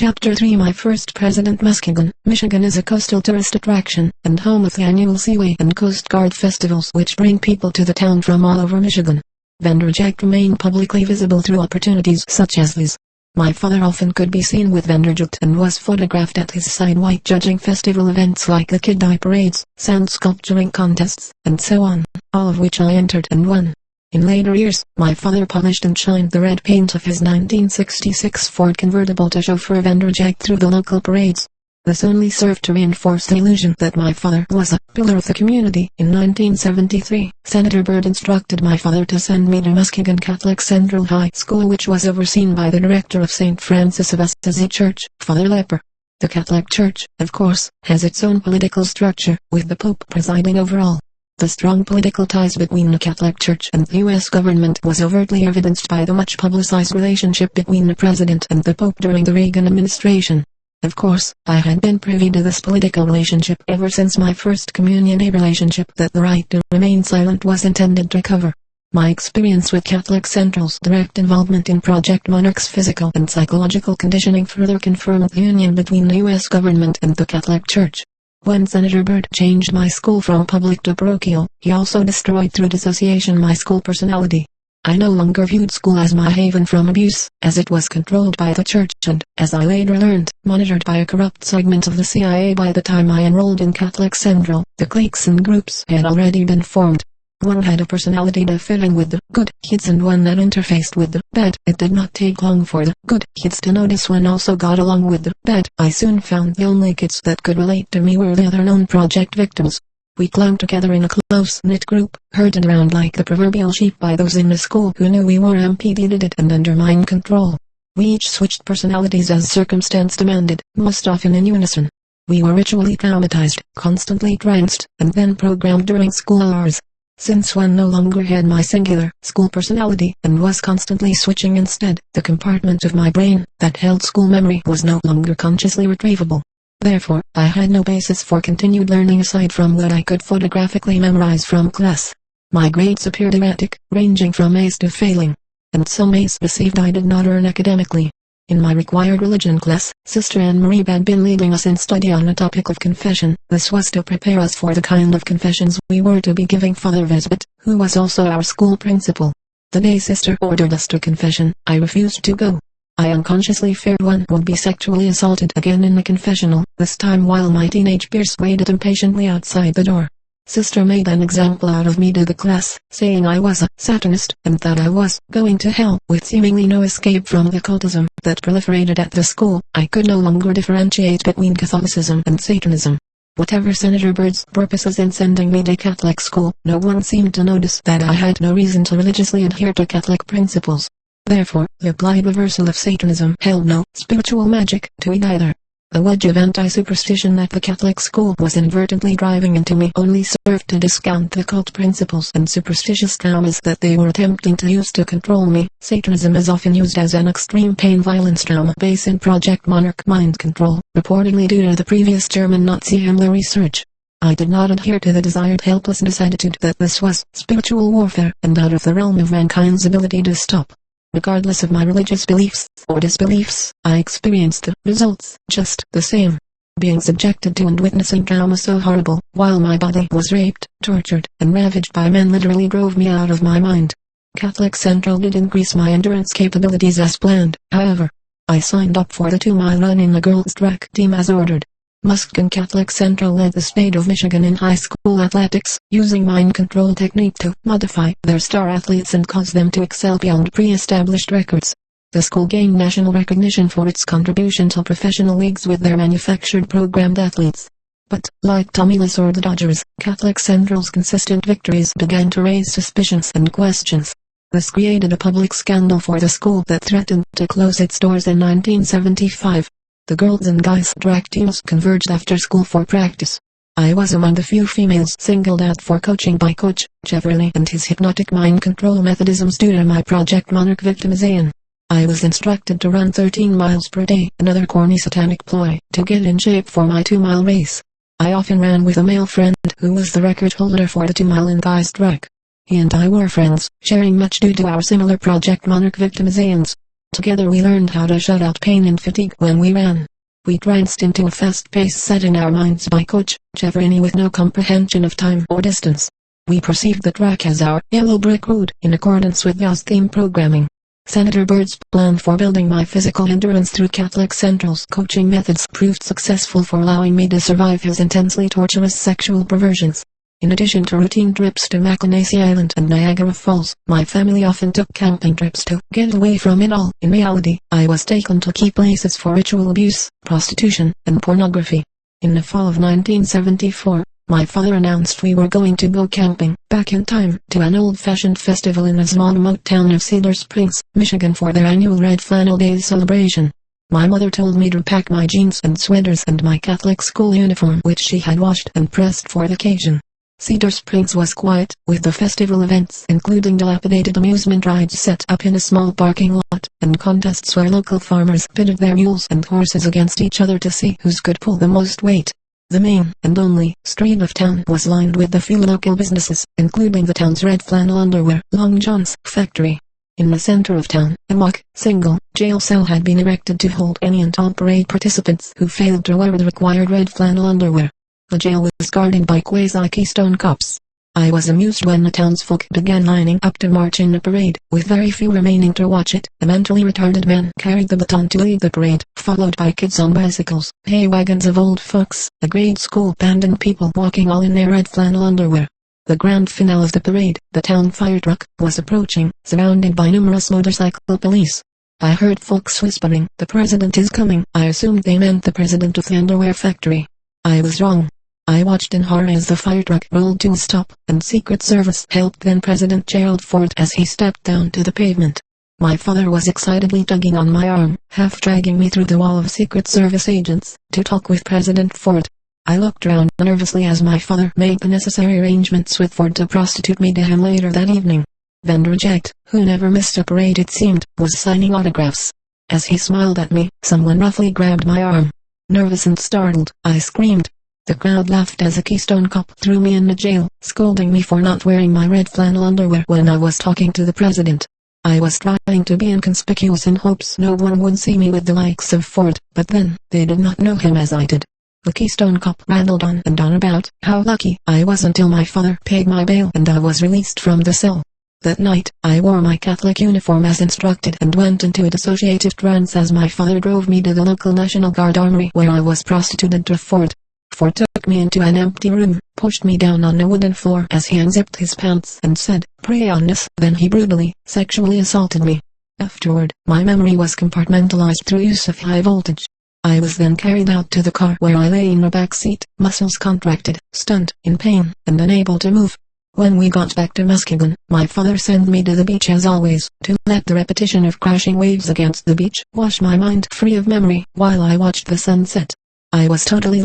Chapter 3 My first President Muskegon. Michigan is a coastal tourist attraction, and home of the annual Seaway and Coast Guard festivals which bring people to the town from all over Michigan. Vanderjagt remain publicly visible through opportunities such as these. My father often could be seen with Vanderjagt and was photographed at his side while judging festival events like the Kid Eye Parades, sand sculpturing contests, and so on, all of which I entered and won. In later years, my father polished and shined the red paint of his 1966 Ford convertible to chauffeur Vanderjagt through the local parades. This only served to reinforce the illusion that my father was a pillar of the community. In 1973, Senator Byrd instructed my father to send me to Muskegon Catholic Central High School, which was overseen by the director of St. Francis of Assisi Church, Father Lepper. The Catholic Church, of course, has its own political structure, with the Pope presiding over all. The strong political ties between the Catholic Church and the U.S. government was overtly evidenced by the much-publicized relationship between the President and the Pope during the Reagan administration. Of course, I had been privy to this political relationship ever since my first communion, a relationship that the right to remain silent was intended to cover. My experience with Catholic Central's direct involvement in Project Monarch's physical and psychological conditioning further confirmed the union between the U.S. government and the Catholic Church. When Senator Byrd changed my school from public to parochial, he also destroyed through dissociation my school personality. I no longer viewed school as my haven from abuse, as it was controlled by the church and, as I later learned, monitored by a corrupt segment of the CIA. By the time I enrolled in Catholic Central, the cliques and groups had already been formed. One had a personality to fit in with the good kids and one that interfaced with the bad. It did not take long for the good kids to notice one also got along with the bad. I soon found the only kids that could relate to me were the other known project victims. We clung together in a close-knit group, herded around like the proverbial sheep by those in the school who knew we were MPD-ed and under mind control. We each switched personalities as circumstance demanded, most often in unison. We were ritually traumatized, constantly tranced, and then programmed during school hours. Since one no longer had my singular, school personality, and was constantly switching instead, the compartment of my brain that held school memory was no longer consciously retrievable. Therefore, I had no basis for continued learning aside from what I could photographically memorize from class. My grades appeared erratic, ranging from A's to failing. And some A's received I did not earn academically. In my required religion class, Sister Anne Marie had been leading us in study on the topic of confession. This was to prepare us for the kind of confessions we were to be giving Father Vesbit, who was also our school principal. The day Sister ordered us to confession, I refused to go. I unconsciously feared one would be sexually assaulted again in the confessional, this time while my teenage peers waited impatiently outside the door. Sister made an example out of me to the class, saying I was a Satanist, and that I was going to hell, with seemingly no escape from the occultism that proliferated at the school. I could no longer differentiate between Catholicism and Satanism. Whatever Senator Byrd's purposes in sending me to Catholic school, no one seemed to notice that I had no reason to religiously adhere to Catholic principles. Therefore, the applied reversal of Satanism held no spiritual magic to it either. The wedge of anti-superstition that the Catholic school was inadvertently driving into me only served to discount the cult principles and superstitious traumas that they were attempting to use to control me. Satanism is often used as an extreme pain violence trauma base in Project Monarch mind control, reportedly due to the previous German Nazi Himmler research. I did not adhere to the desired helplessness attitude that this was spiritual warfare and out of the realm of mankind's ability to stop. Regardless of my religious beliefs or disbeliefs, I experienced the results just the same. Being subjected to and witnessing trauma so horrible, while my body was raped, tortured, and ravaged by men literally drove me out of my mind. Catholic Central did increase my endurance capabilities as planned, however. I signed up for the 2-mile run in the girls' track team as ordered. Muskegon Catholic Central led the state of Michigan in high school athletics, using mind control technique to modify their star athletes and cause them to excel beyond pre-established records. The school gained national recognition for its contribution to professional leagues with their manufactured programmed athletes. But, like Tommy's or the Dodgers, Catholic Central's consistent victories began to raise suspicions and questions. This created a public scandal for the school that threatened to close its doors in 1975. The girls and guys track teams converged after school for practice. I was among the few females singled out for coaching by Coach Cheverly and his hypnotic mind control methodisms due to my Project Monarch victimization. I was instructed to run 13 miles per day, another corny satanic ploy to get in shape for my 2-mile race. I often ran with a male friend who was the record holder for the 2-mile in guys track. He and I were friends, sharing much due to our similar Project Monarch victimizations. Together we learned how to shut out pain and fatigue when we ran. We tranced into a fast pace set in our minds by Coach Cheverini with no comprehension of time or distance. We perceived the track as our yellow brick road in accordance with Ya's theme programming. Senator Byrd's plan for building my physical endurance through Catholic Central's coaching methods proved successful for allowing me to survive his intensely torturous sexual perversions. In addition to routine trips to Mackinac Island and Niagara Falls, my family often took camping trips to get away from it all. In reality, I was taken to key places for ritual abuse, prostitution, and pornography. In the fall of 1974, my father announced we were going to go camping, back in time, to an old-fashioned festival in the small remote town of Cedar Springs, Michigan for their annual Red Flannel Days celebration. My mother told me to pack my jeans and sweaters and my Catholic school uniform which she had washed and pressed for the occasion. Cedar Springs was quiet, with the festival events including dilapidated amusement rides set up in a small parking lot, and contests where local farmers pitted their mules and horses against each other to see who could pull the most weight. The main, and only, street of town was lined with the few local businesses, including the town's Red Flannel Underwear, Long John's factory. In the center of town, a mock, single, jail cell had been erected to hold any and all parade participants who failed to wear the required red flannel underwear. The jail was guarded by quasi-Keystone cops. I was amused when the townsfolk began lining up to march in the parade, with very few remaining to watch it. A mentally retarded man carried the baton to lead the parade, followed by kids on bicycles, hay wagons of old folks, a grade school band and people walking all in their red flannel underwear. The grand finale of the parade, the town fire truck, was approaching, surrounded by numerous motorcycle police. I heard folks whispering, "The president is coming." I assumed they meant the president of the underwear factory. I was wrong. I watched in horror as the fire truck rolled to a stop, and Secret Service helped then President Gerald Ford as he stepped down to the pavement. My father was excitedly tugging on my arm, half dragging me through the wall of Secret Service agents, to talk with President Ford. I looked around nervously as my father made the necessary arrangements with Ford to prostitute me to him later that evening. Vanderjagt, who never missed a parade it seemed, was signing autographs. As he smiled at me, someone roughly grabbed my arm. Nervous and startled, I screamed. The crowd laughed as a Keystone cop threw me in the jail, scolding me for not wearing my red flannel underwear when I was talking to the president. I was trying to be inconspicuous in hopes no one would see me with the likes of Ford, but then, they did not know him as I did. The Keystone cop rattled on and on about how lucky I was until my father paid my bail and I was released from the cell. That night, I wore my Catholic uniform as instructed and went into a dissociative trance as my father drove me to the local National Guard armory where I was prostituted to Ford. Ford took me into an empty room, pushed me down on the wooden floor as he unzipped his pants and said, "Pray on this." Then he brutally, sexually assaulted me. Afterward, my memory was compartmentalized through use of high voltage. I was then carried out to the car where I lay in the back seat, muscles contracted, stunned, in pain, and unable to move. When we got back to Muskegon, my father sent me to the beach as always, to let the repetition of crashing waves against the beach wash my mind free of memory while I watched the sunset. I was totally